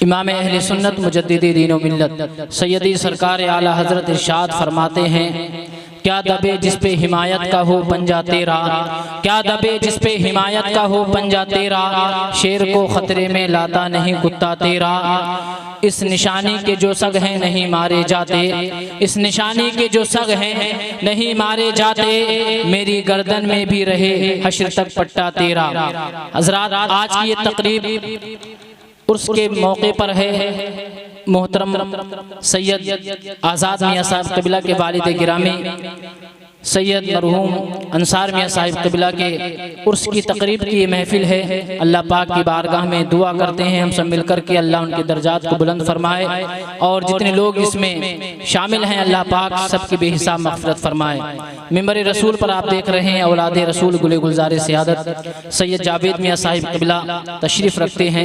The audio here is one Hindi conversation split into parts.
इमाम अहले सुन्नत मुजद्दिदी दीन व मिल्लत सैयदी सरकार आला हजरत इरशाद फरमाते हैं, क्या दबे जिस पे हिमायत का हो पंजा तेरा, क्या दबे जिस पे हिमायत का हो पंजा तेरा, शेर को खतरे में लाता नहीं कुत्ता तेरा। इस निशानी के जो सग हैं नहीं मारे जाते, इस निशानी के जो सग हैं नहीं मारे जाते, मेरी गर्दन में भी रहे हश्र तक पट्टा तेरा। हजरात, आज की ये तकरीब उर्स के मौके पर है। मोहतरम सैयद आज़ाद मियाँ साहब कबिला के वालिद गिरामी सैयद मरहूम अंसार मियाँ साहिब कबिला के उर्स की तकरीब की ये महफिल है। अल्लाह पाक की बारगाह में दुआ करते हैं हम सब मिलकर के अल्लाह उनके दर्जात को बुलंद फरमाए, और जितने लोग इसमें शामिल हैं अल्लाह पाक सबकी बेहिसाब मग़फ़िरत फरमाए। मिंबर रसूल पर आप देख रहे हैं औलाद रसूल गुले गुलजार सियादत सैयद जावेद मियाँ साहिब कबिला तशरीफ़ रखते हैं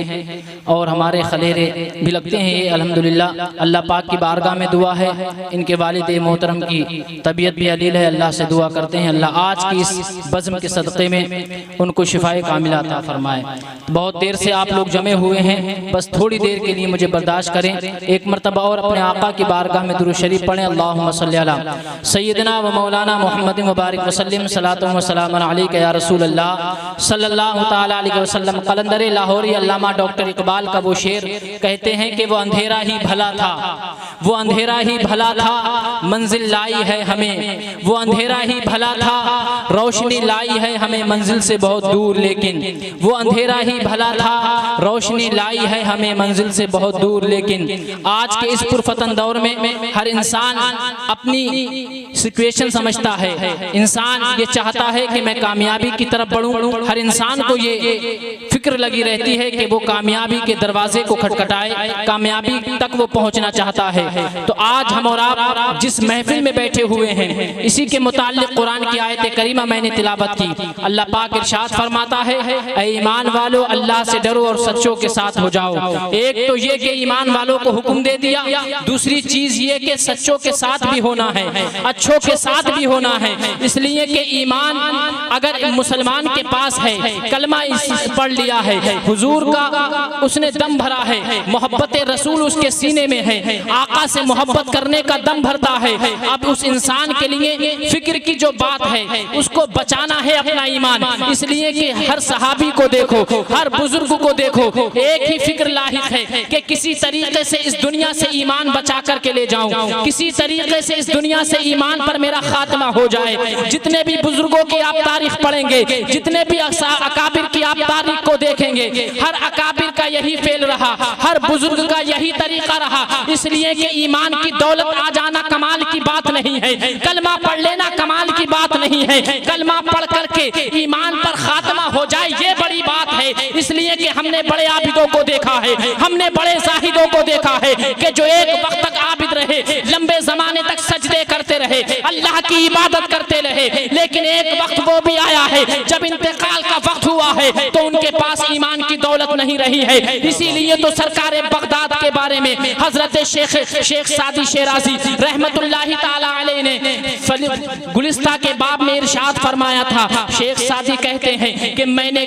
और हमारे खलेरे भी लगते हैं। ये अल्हम्दुलिल्लाह अल्लाह पाक की बारगाह में दुआ है, इनके वालिद मोहतरम की तबीयत भी अलील है। अल्लाह से दुआ करते हैं अल्लाह आज की इस बज़्म के सदक़े में उनको शिफाए कामिला अता फरमाए। बहुत देर से आप लोग जमे हुए हैं, बस थोड़ी देर के लिए मुझे बर्दाश्त करें। एक मरतबा और अपने आका की बारगाह में दुरूद शरीफ पढ़ें। अल्लाहुम्मा सल्ली अला सय्यदना व मौलाना मुहम्मद मुबारक वसल्लम सलातु व सलामुन अलैका या रसूल अल्लाह सल्लल्लाहु तआला अलैहि वसल्लम। कलंदर लाहौरी अल्लामा डॉक्टर इकबाल का वो शेर कहते हैं कि वो अंधेरा ही भला था, वो अंधेरा ही भला था, मंजिल लाई है हमें, वो अंधेरा ही भला था, रोशनी लाई है हमें मंजिल से बहुत दूर, लेकिन वो अंधेरा ही भला था, रोशनी लाई है हमें मंजिल से बहुत दूर। लेकिन आज के इस पुरफतन दौर में हर इंसान अपनी सिचुएशन समझता है, इंसान ये चाहता है कि मैं कामयाबी की तरफ बढ़ूं। हर इंसान को ये फिक्र लगी रहती है कि वो कामयाबी के दरवाजे को खटखटाए, कामयाबी तक वो पहुंचना चाहता है। तो आज हम और आप जिस महफिल में बैठे हुए हैं, इसी के मुताल्लिक कुरान की आयत करीमा मैंने तिलावत की। अल्लाह पाक इरशाद फरमाता है, ऐ ईमान वालों अल्लाह से डरो और सच्चों के साथ हो जाओ। एक तो ये कि ईमान वालों को हुक्म दे दिया, दूसरी चीज ये कि सच्चों के साथ भी होना है, अच्छों के साथ भी होना है। इसलिए कि ईमान अगर मुसलमान के पास है, कलमा पढ़ लिया है, हुजूर का उसने दम भरा है, मोहब्बत रसूल उसके सीने में है, आका से मोहब्बत करने का दम भरता है। अब उस इंसान के लिए फिक्र की जो बात है उसको बचाना है अपना ईमान। इसलिए कि हर सहाबी को देखो, हर बुजुर्ग को देखो, एक ही फिक्र लाहिक है कि किसी तरीके से इस दुनिया से ईमान बचा करके ले जाऊं, किसी तरीके से इस दुनिया से ईमान पर मेरा खात्मा हो जाए। जितने भी बुजुर्गों की आप तारीख पढ़ेंगे, जितने भी अकाबिर की आप तारीख को देखेंगे, हर अकाबिर का यही फेल रहा, हर बुजुर्ग का यही तरीका रहा। इसलिए कि ईमान की दौलत आ जाना कमाल की बात नहीं है, कलमा पढ़ लेना कमाल की बात नहीं है, कलमा पढ़ करके ईमान पर खात्मा हो जाए ये बड़ी बात है। इसलिए कि हमने बड़े आबिदों को देखा है, हमने बड़े जाहिदों को देखा है कि जो एक वक्त तक आबिद रहे, लंबे जमाने तक सजदे करते रहे, अल्लाह की इबादत करते रहे, लेकिन एक वक्त वो भी आया है जब इंतकाल का वक्त हुआ है तो उनके पास ईमान की दौलत नहीं रही है। इसीलिए तो सरकार बगदाद के बारे में हजरत शेख सादी शेराजी रहमतुल्लाहि ताला अलैह ने गुलिस्ता के बाब में इरशाद फरमाया था। शेख सादी कहते हैं कि मैंने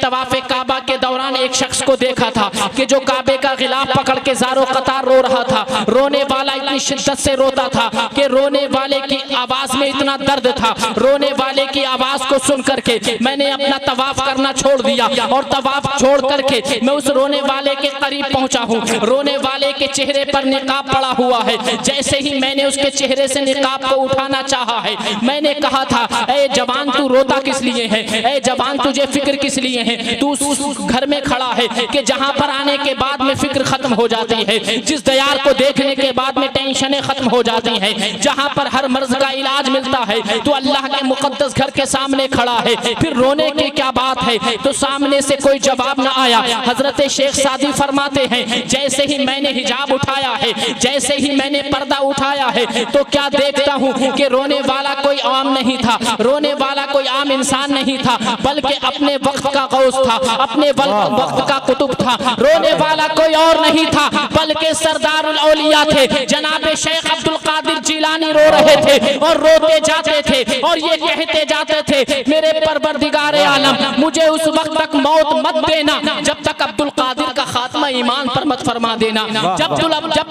तवाफ़े काबा के दौरान एक शख्स को देखा था कि जो काबे का गिलाफ पकड़ के ज़ारो कतार रो रहा था। रोने वाला इतनी शिद्दत से रोता था कि रोने वाले की आवाज में इतना दर्द था, रोने वाले की आवाज को सुन करके मैंने अपना तवाफ करना छोड़ दिया और तवाफ छोड़ करके मैं उस रोने वाले के करीब पहुंचा हूँ। रोने वाले के चेहरे पर निकाब पड़ा हुआ है। जैसे ही मैंने उसके चेहरे से निकाब को उठाना चाहा है, मैंने कहा था, ए जवान तू रोता किस लिए है, ए जवान तुझे फिक्र किस लिए है, तू उस घर में खड़ा है कि जहां पर आने के बाद में फिक्र खत्म हो जाती है, जिस दयार को देखने के बाद में टेंशनें खत्म हो जाती हैं, जहां पर हर मर्ज का इलाज मिलता है, तो अल्लाह के मुकद्दस घर के सामने खड़ा है, फिर रोने की क्या बात है। तो सामने से कोई जवाब ना आया। हजरत शेख सादी फरमाते हैं, जैसे ही मैंने हिजाब उठाया है, जैसे ही मैंने पर्दा उठाया है, तो क्या देखता हूँ कि रोने वाला कोई आम नहीं था, रोने वाला कोई आम इंसान नहीं था, बल्कि अपने वक्त का गौस था, अपने वक्त का कुतुब था। रोने वाला कोई और नहीं था बल्कि सरदारुल औलिया थे, जनाब शेख अब्दुल कादिर जिलानी रो रहे थे और रोते जाते थे और ये कहते जाते थे, मेरे परवरदिगार आलम मुझे उस वक्त तक मौत मत देना जब तक अब्दुल कादिर का खात्मा ईमान पर मत फरमा देना। जब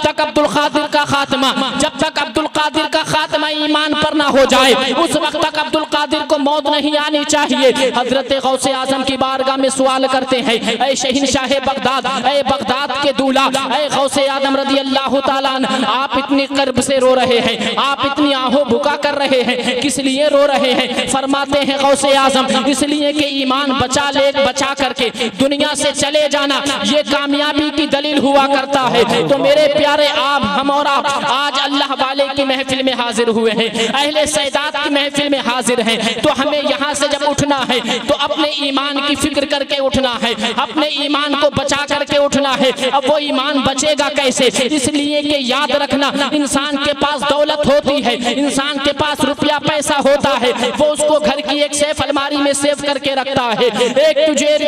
तक अब्दुल कादिर का खात्मा ईमान पर ना हो जाए, उस वक्त तक अब्दुल कादिर को मौत नहीं आनी चाहिए। हजरत गौसे आजम की बारगाह में सवाल करते हैं, ऐ शहंशाह बगदाद, ऐ बगदाद के दूल्हा, ऐ गौसे आजम रज़ी अल्लाह ताला अन्हु, आप इतनी कर्ब से रो रहे हैं, आप इतनी आहो भुका कर रहे हैं, किस लिए रो रहे हैं? फरमाते हैं गौसे आजम, इसलिए कि ईमान बचा करके दुनिया से चले जाना ये कामयाबी की दलील हुआ करता है। तो मेरे प्यारे आप, हम और आप आज अल्लाह वाले की महफिल में हाजिर हुए हैं, अहले सैदात की महफिल में हाजिर हैं, तो हमें यहाँ से जब उठना है तो अपने ईमान की फिक्र करके उठना है, अपने ईमान को बचा करके उठना है। अब वो ईमान बचेगा कैसे? इसलिए कि याद रखना, इंसान के पास दौलत होती है, इंसान के पास रुपया पैसा होता है, वो उसको घर की एक सेफ अलमारी में सेव करके रखता है, एक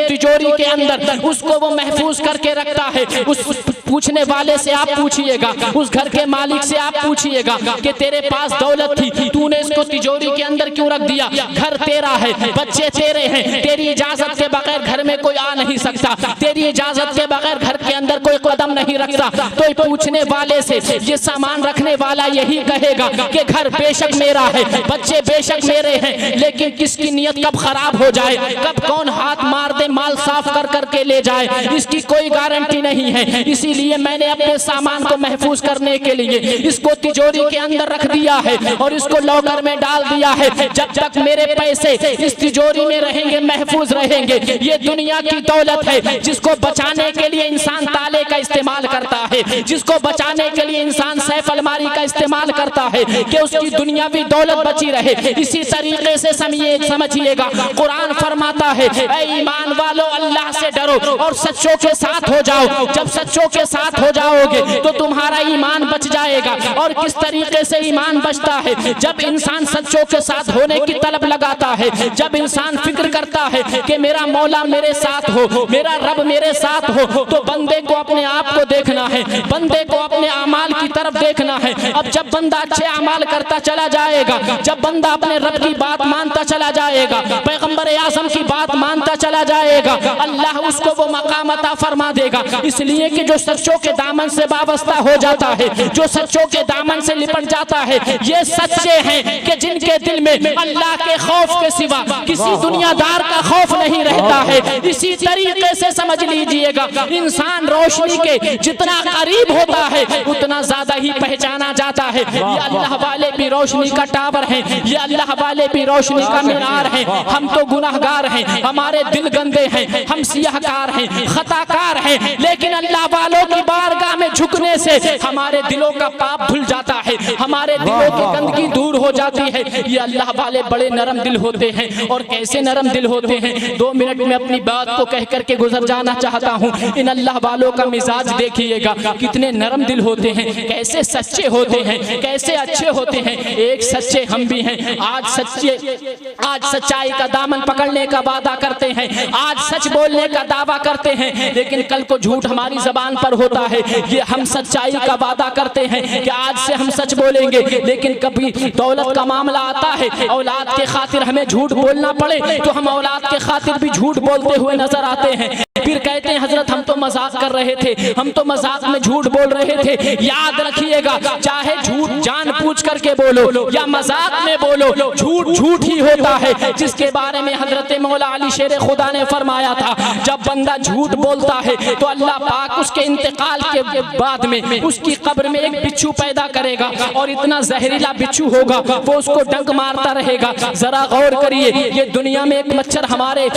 तिजोरी के अंदर उसको वो महफूज करके रखता है। उस पूछने वाले से आप पूछिएगा, उस घर के मालिक से आप पूछिएगा कि तेरे पास दौलत थी, तूने इसको तिजोरी के अंदर क्यों रख दिया? घर तेरा है, बच्चे तेरे हैं, तेरी इजाजत के बगैर घर में कोई आ नहीं सकता, तेरी इजाजत के बगैर घर के अंदर कोई कदम नहीं रखता। तो पूछने वाले से ये सामान रखने वाला यही कहेगा कि घर बेशक मेरा है, बच्चे बेशक मेरे हैं, लेकिन किसकी नीयत कब खराब हो जाए, कब कौन हाथ मार दे, माल साफ कर करके ले जाए, इसकी कोई गारंटी नहीं है। इसीलिए मैंने अपने सामान को महफूज करने के लिए इसको तिजोरी के अंदर रख दिया है और इसको लॉकर में डाल दिया है। जब तक मेरे पैसे इस तिजोरी में रहेंगे, महफूज रहेंगे। ये दुनिया की दौलत है जिसको बचाने के लिए इंसान ताले का इस्तेमाल करता है, जिसको बचाने के लिए इंसान सैफ अलमारी का इस्तेमाल करता है कि उसकी दुनियावी दौलत बची रहे। इसी तरीके से समझिएगा, कुरान फरमाता है, ऐ ईमान वालों अल्लाह से डरो और सच्चों के साथ हो जाओ। जब सच्चों के साथ हो जाओगे तो तुम्हारा ईमान बच जाएगा। और किस तरीके से ईमान बचता है? जब इंसान सच्चों के साथ होने की तलब लगाता है, जब इंसान फिक्र करता है कि मेरा मौला मेरे साथ हो, मेरा रब मेरे साथ हो, तो बंदे को अपने आप को देखना है, बंदे को अपने अमाल की तरफ देखना है। अब जब बंदा अच्छे अमाल करता चला जाएगा, जब बंदा अपने रब की बात मानता चला जाएगा, पैगंबर आज़म की बात मानता चला जाएगा, अल्लाह उसको वो मकाम अता फरमा देगा। इसलिए कि जो सच्चों के दामन से वाबस्ता हो जाता है, जो सच्चों के दामन से लिपट जाता है, ये सच्चे हैं कि जिनके दिल में अल्लाह के खौफ के सिवा किसी दुनियादार का खौफ नहीं रहता है। इसी तरीके से समझ लीजिएगा, इंसान रोशनी के जितना करीब होता है उतना ज्यादा ही पहचाना जाता है। ये अल्लाह वाले भी रोशनी का टावर है, ये अल्लाह वाले भी रोशनी का मीनार है। हम तो गुनाहगार हैं, हमारे दिल गंदे हैं, हम सियाहकार हैं, खताकार हैं, लेकिन अल्लाह वालों की बारगाह में झुकने से हमारे दिलों का पाप धुल जाता है, हमारे दिलों की गंदगी दूर हो जाती है। ये अल्लाह वाले बड़े नरम दिल होते हैं। और कैसे नरम दिल होते हैं, 2 मिनट में अपनी बात को कह करके गुजर जाना चाहता हूँ। इन अल्लाह वालों का मिजाज देखिएगा, कितने नरम दिल होते हैं, कैसे सच्चे होते हैं, कैसे अच्छे होते हैं। एक सच्चे हम भी हैं, आज सच्चाई का दामन पकड़ने का वादा करते हैं, आज सच बोलने का दावा करते हैं, लेकिन कल को झूठ हमारी जबान पर होता है। ये हम सच्चाई का वादा करते हैं कि आज से हम सच बोलेंगे, लेकिन कभी दौलत का मामला आता है, औलाद के खातिर हमें झूठ बोलना पड़े तो हम औलाद के खातिर भी झूठ बोलते हुए नजर आते हैं। फिर कहते हैं हजरत हम तो मजाक कर रहे थे, हम तो मजाक में झूठ बोल रहे थे। याद रखिएगा, चाहे झूठ जानबूझ करके बोलो या मजाक में बोलो, झूठ झूठ ही होता है। जिसके बारे में हजरत मौला अली शेर खुदा ने फरमाया था, जब बंदा झूठ बोलता है तो अल्लाह पाक उसके इंतकाल के बाद में उसकी कब्र में एक बिच्छू पैदा करेगा और इतना जहरीला बिच्छू होगा वो उसको डंक मारता रहेगा। जरा गौर करिए, ये दुनिया में एक मच्छर हमारे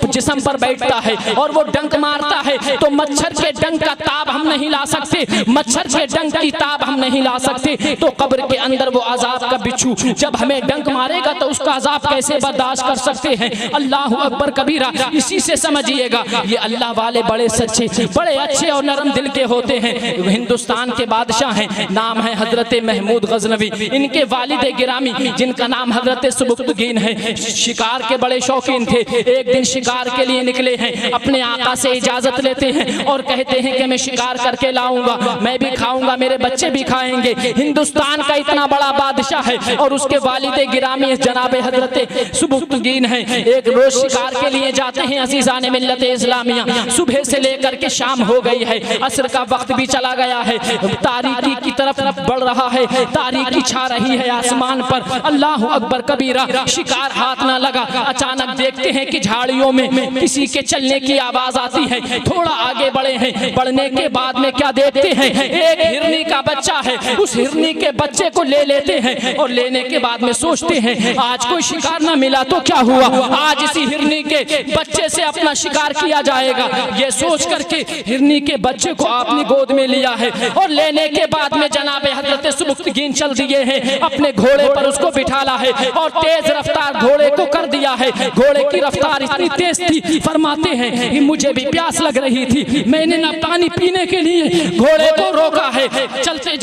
जिस्म पर बैठता है और वो डंक मारता है, तो मच्छर के डंक का ताब हम नहीं ला सकते, मच्छर के डंक की ताब हम नहीं ला सकते। तो कब्र के अंदर वो अजाब का बिच्छू जब हमें डंक मारेगा तो उसका अजाब कैसे बर्दाश्त कर सकते हैं? अल्लाह अकबर कबीरा। इसी से समझिएगा, ये अल्लाह वाले बड़े सच्चे, बड़े अच्छे और नरम दिल के होते हैं। हिंदुस्तान के बादशाह हैं, नाम है हजरत महमूद गजनवी। इनके वालिद गिरामी जिनका नाम हजरत सुबुक्तगीन है, शिकार के बड़े शौकीन थे। एक दिन शिकार के लिए निकले हैं, अपने आका से इजाजत लेते हैं और कहते हैं कि मैं शिकार करके लाऊंगा, मैं भी खाऊंगा, मेरे बच्चे भी खाएंगे। हिंदुस्तान का इतना बड़ा बादशाह है और उसके वालिद गिरामी जनाब हजरत सुबुक्तगीन है। एक रोज शिकार के लिए जाते हैं अजीजान मिल्लत इस्लामिया। सुबह से लेकर के शाम हो गई है, असर का वक्त भी चला गया है, तारीकी की तरफ बढ़ रहा है, तारीकी छा रही है आसमान पर। अल्लाह अकबर कबीरा, शिकार हाथ ना लगा। अचानक देखते हैं कि झाड़ियों में किसी के चलने की आवाज आती है। थोड़ा आगे बढ़े हैं, बढ़ने के बाद में क्या देखते हैं, एक हिरनी का बच्चा है। उस हिरनी के बच्चे को ले लेते हैं और लेने के बाद में सोचते हैं आज कोई शिकार ना मिला तो क्या हुआ, आज इसी हिरनी के बच्चे से अपना शिकार किया जाएगा। ये सोच करके हिरनी के बच्चे को आपने गोद में लिया है और लेने के बाद में जनाब हजरत सुबुक्तगीन चल दिए हैं। अपने घोड़े पर उसको बिठाला है और तेज रफ्तार घोड़े को कर दिया है। घोड़े की रफ्तार इतनी तेज थी, फरमाते हैं कि मुझे भी प्यास लग रही थी, मैंने ना पानी पीने के लिए घोड़े को रोका है। चलते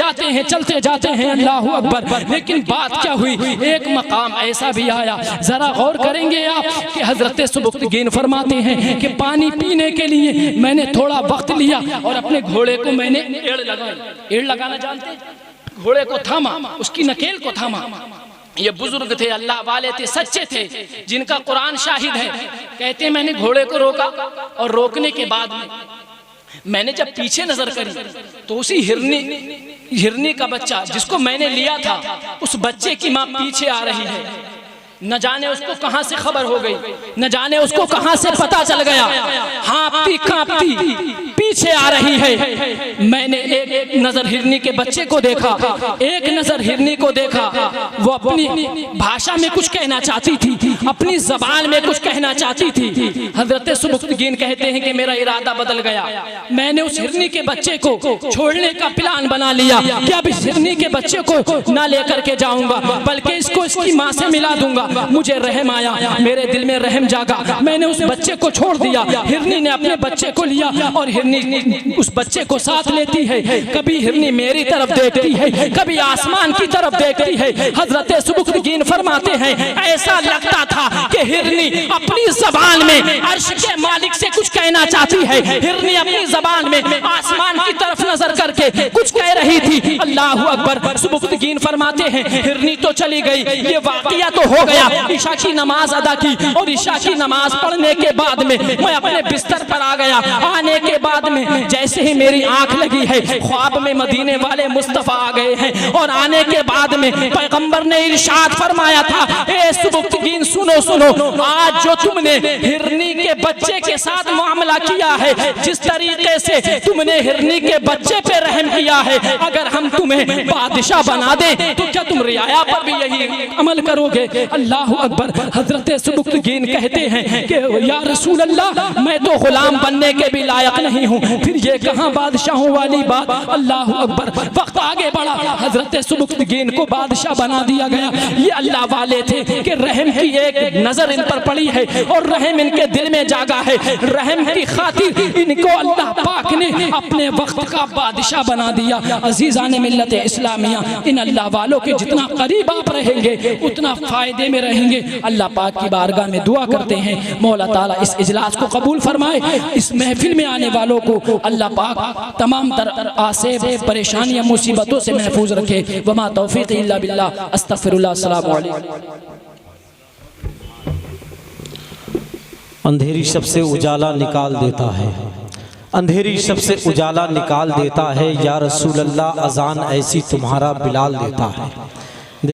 जाते हैं अल्लाह अकबर। लेकिन बात क्या हुई, एक मकाम ऐसा भी आया, जरा गौर करेंगे आप कि हजरत सुबुक्तगीन फरमाते हैं कि पानी पीने के लिए मैंने थोड़ा वक्त लिया और अपने घोड़े को मैंने एड़ लगाई। एड़ लगाना जानते, घोड़े को थामा, उसकी नकेल को थामा। ये बुजुर्ग थे, अल्लाह वाले थे, सच्चे थे, जिनका कुरान शाहिद है। कहते हैं मैंने घोड़े को रोका और रोकने के बाद में मैंने जब पीछे नजर करी तो उसी हिरनी का बच्चा जिसको मैंने लिया था, उस बच्चे की माँ पीछे आ रही है। न जाने उसको कहां से खबर हो गई, न जाने उसको कहां से पता चल गया, हाँफती कांपती पीछे आ रही है। मैंने एक नजर हिरनी के बच्चे को देखा, एक नजर हिरनी को देखा। वो अपनी भाषा में कुछ कहना चाहती थी, अपनी जबान में कुछ कहना चाहती थी। हजरत सुबुक्तगीन कहते हैं कि मेरा इरादा बदल गया। मैंने उस हिरनी के बच्चे को छोड़ने का प्लान बना लिया कि अब इस हिरनी के बच्चे को ना लेकर के जाऊंगा, बल्कि इसको इसकी माँ से मिला दूंगा। मुझे रहम आया, मेरे दिल में रहम जागा, मैंने उस बच्चे को छोड़ दिया। हिरनी ने अपने बच्चे को लिया और हिरनी उस बच्चे को साथ लेती है। कभी हिरनी मेरी तरफ देखती है, कभी आसमान की तरफ देखती है। हजरत सुबुक्तगीन फरमाते हैं ऐसा लगता था कि हिरनी अपनी जबान में अर्श के मालिक से कुछ कहना चाहती है। हिरनी अपनी जबान में आसमान की तरफ नजर करके कुछ कह रही थी। अल्लाह अकबर। सुबुक्तगीन फरमाते हैं हिरनी तो चली गई, ये वाकया तो हो गया। ईशा की नमाज अदा की और ईशा की नमाज पढ़ने के बाद में मैं अपने बिस्तर पर आ गया। आने के बाद में जैसे ही मेरी आंख लगी है, ख्वाब में मदीने वाले मुस्तफा आ गए हैं और आने के बाद में पैगंबर ने इरशाद फरमाया था, ए सुबुक्तगीन सुनो सुनो, आज जो तुमने हिरनी के बच्चे के साथ मामला किया है, जिस तरीके से तुमने हिरनी के बच्चे पे रहम किया है, अगर हम तुम्हें बादशाह बना दें तो क्या तुम रियाया पर भी यही अमल करोगे? अल्लाह अकबर। हजरत सुबुक्तगीन कहते हैं कि या रसूल अल्लाह, मैं तो गुलाम बनने के भी लायक नहीं हूँ, फिर ये कहाँ बादशाहों वाली बात। अल्लाह अकबर। वक्त आगे बढ़ा, हजरत सुबुक्तगीन को बादशाह बना दिया गया। ये अल्लाह वाले थे कि रहम की एक नजर इन पर पड़ी है और रहम इनके दिल में जागा है। रहम की खातिर इनको अल्लाह पाक ने अपने वक्त का बादशाह बना दिया। अजीजान मिल्लत इस्लामिया, इन अल्लाह वालों के जितना करीब आप रहेंगे उतना फायदे में रहेंगे। अल्लाह पाक की बारगाह में दुआ करते हैं मौला ताला इस इजलास को कबूल फरमाए, इस महफिल में आने वालों को अल्लाह पाक तमाम तरह आसेब परेशानियां मुसीबतों से महफूज रखे। वमा तौफीक इल्ला बिल्लाह। अस्तगफिरुल्लाह। अस्सलामु अलैकुम। अंधेरी सबसे उजाला निकाल देता है, अंधेरी सबसे उजाला निकाल देता है। या रसूल अल्लाह, अजान ऐसी तुम्हारा बिलाल देता है।